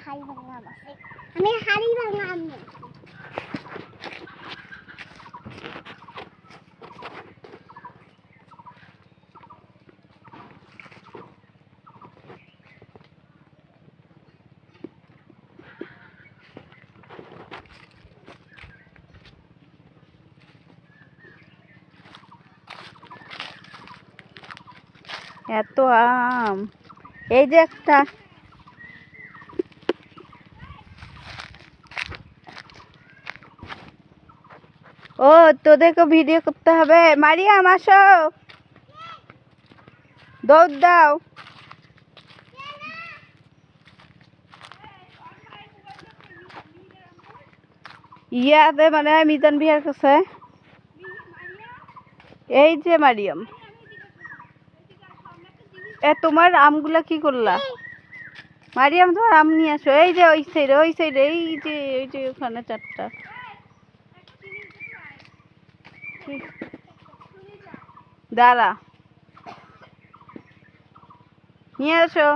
হাড়ি ভাঙলাম আমি হাড়ি ভাঙলাম এত আম, এই যে একটা ও তোদেরকে ভিডিও করতে হবে। মারিয়াম আসো, দৌড় দাও। ইয়াতে মানে মিজান বিহার কাছে। এই যে মারিয়াম, তোমার আমগুলা কি করলা? মারিয়াম তোমার আম নিয়ে আসো। এই যে ওই সাইডে, ওই সাইডে, এই যে ওখানে চারটা। দাঁড়া, নিয়ে আসো।